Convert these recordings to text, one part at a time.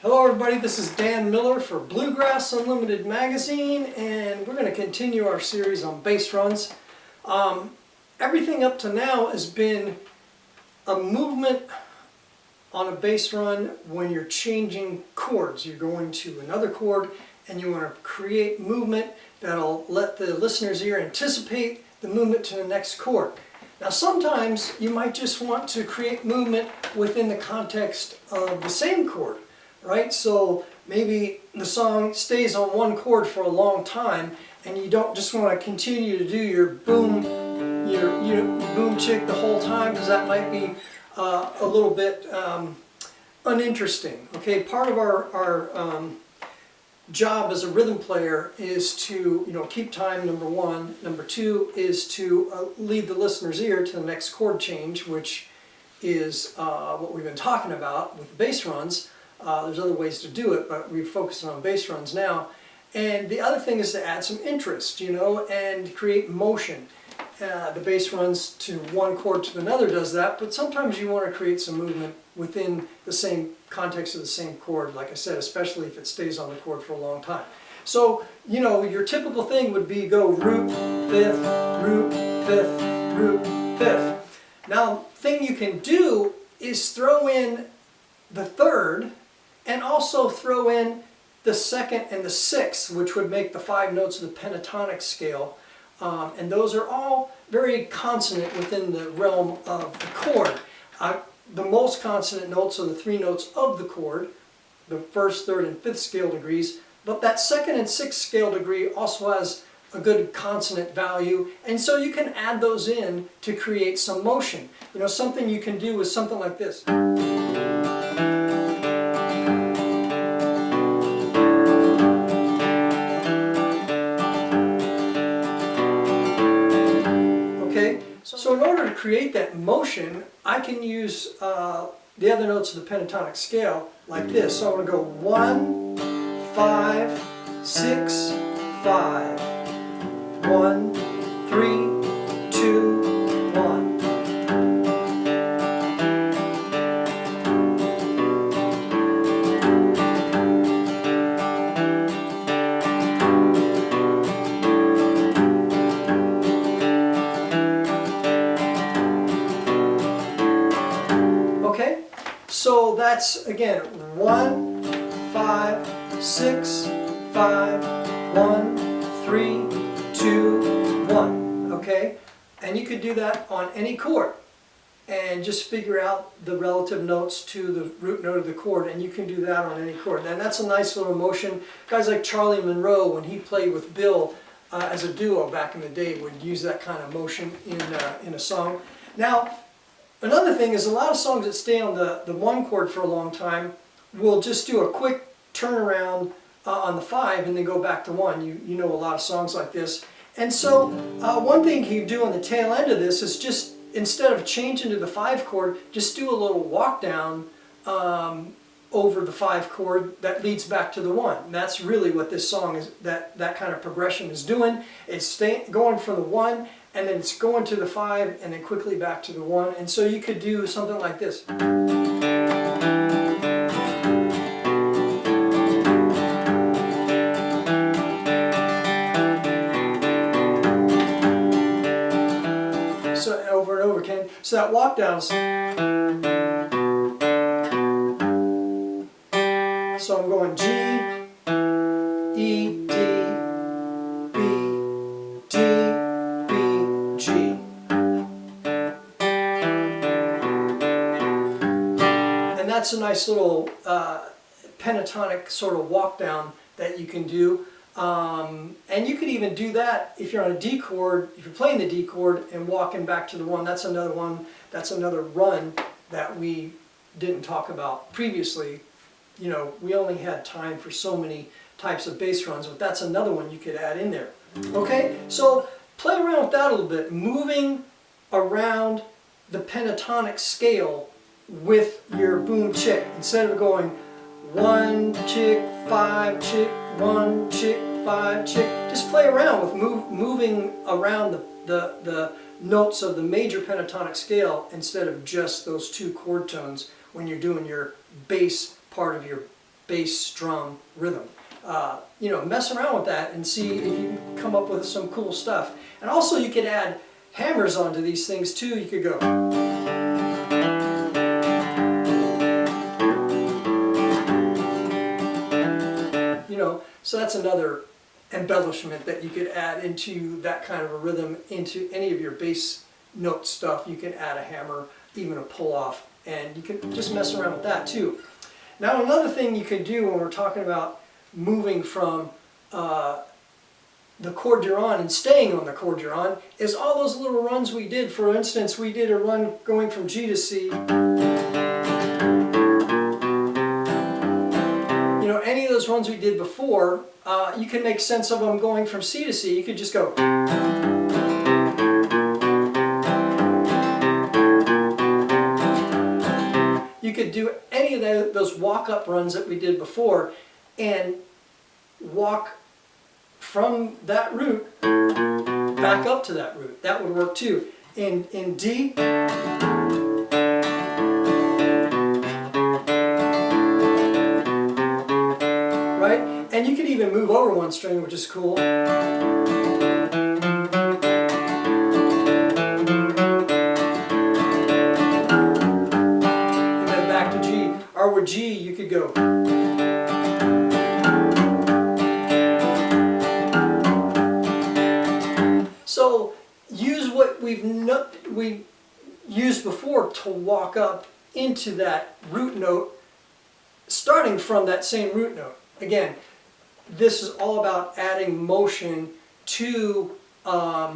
Hello everybody, this is Dan Miller for Bluegrass Unlimited magazine, and we're going to continue our series on bass runs. Everything up to now has been a movement on a bass run when you're changing chords. You're going to another chord and you want to create movement that'll let the listener's ear anticipate the movement to the next chord. Now sometimes you might just want to create movement within the context of the same chord. Right? So maybe the song stays on one chord for a long time and you don't just want to continue to do your boom chick the whole time, because that might be a little bit uninteresting. Okay, part of our job as a rhythm player is to keep time, number one. Number two is to lead the listener's ear to the next chord change, which is what we've been talking about with the bass runs. There's other ways to do it, but we're focusing on bass runs now. And the other thing is to add some interest, and create motion. The bass runs to one chord to another does that, but sometimes you want to create some movement within the same context of the same chord, like I said, especially if it stays on the chord for a long time. So, your typical thing would be go root, fifth, root, fifth, root, fifth. Now, the thing you can do is throw in the third, and also throw in the second and the sixth, which would make the 5 notes of the pentatonic scale. And those are all very consonant within the realm of the chord. The most consonant notes are the 3 notes of the chord, the first, third, and fifth scale degrees. But that second and sixth scale degree also has a good consonant value, and so you can add those in to create some motion. Something you can do is something like this. So in order to create that motion, I can use the other notes of the pentatonic scale like this. So I'm going to go 1, 5, 6, 5, 1, 3, 2, 1. So that's, again, 1, 5, 6, 5, 1, 3, 2, 1, okay? And you could do that on any chord and just figure out the relative notes to the root note of the chord, and you can do that on any chord. And that's a nice little motion. Guys like Charlie Monroe, when he played with Bill as a duo back in the day, would use that kind of motion in a song. Now, another thing is a lot of songs that stay on the one chord for a long time will just do a quick turnaround on the 5 and then go back to 1. You know a lot of songs like this. And so one thing you can do on the tail end of this is just, instead of changing to the 5 chord, just do a little walk down over the 5 chord that leads back to the 1. And that's really what this song is, that kind of progression is doing. It's going from the 1, and then it's going to the 5, and then quickly back to the 1. And so you could do something like this. So over and over again. So that walk down. So I'm going G, E, D, B, D, G. And that's a nice little pentatonic sort of walk down that you can do. And you could even do that if you're on a D chord, if you're playing the D chord and walking back to the 1. That's another one, that's another run that we didn't talk about previously. We only had time for so many types of bass runs, but that's another one you could add in there. Okay, so play around with that a little bit, moving around the pentatonic scale with your boom chick. Instead of going 1 chick, 5 chick, 1 chick, 5 chick, just play around with moving around the notes of the major pentatonic scale instead of just those 2 chord tones when you're doing your bass part of your bass drum rhythm. You know, mess around with that and see if you can come up with some cool stuff. And also you could add hammers onto these things too. You could go. You know, so that's another embellishment that you could add into that kind of a rhythm, into any of your bass note stuff. You can add a hammer, even a pull off, and you can just mess around with that too. Now another thing you could do when we're talking about moving from the chord you're on and staying on the chord you're on is all those little runs we did. For instance, we did a run going from G to C. You know, any of those runs we did before, you can make sense of them going from C to C. You could just go. You could do any of those walk-up runs that we did before and walk from that root back up to that root. That would work too. In D, right? And you could even move over one string, which is cool. Or with G, you could go. So use what we used before to walk up into that root note, starting from that same root note. Again, this is all about adding motion to a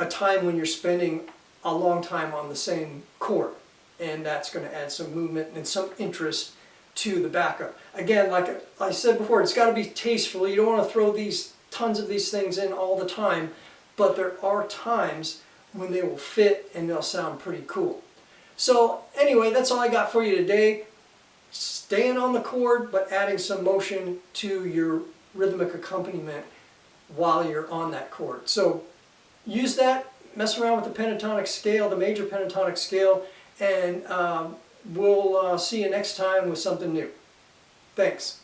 time when you're spending a long time on the same chord. And that's going to add some movement and some interest to the backup. Again, like I said before, it's got to be tasteful. You don't want to throw tons of these things in all the time, but there are times when they will fit and they'll sound pretty cool. So anyway, that's all I got for you today. Staying on the chord, but adding some motion to your rhythmic accompaniment while you're on that chord. So use that, mess around with the pentatonic scale, the major pentatonic scale, and we'll see you next time with something new. Thanks.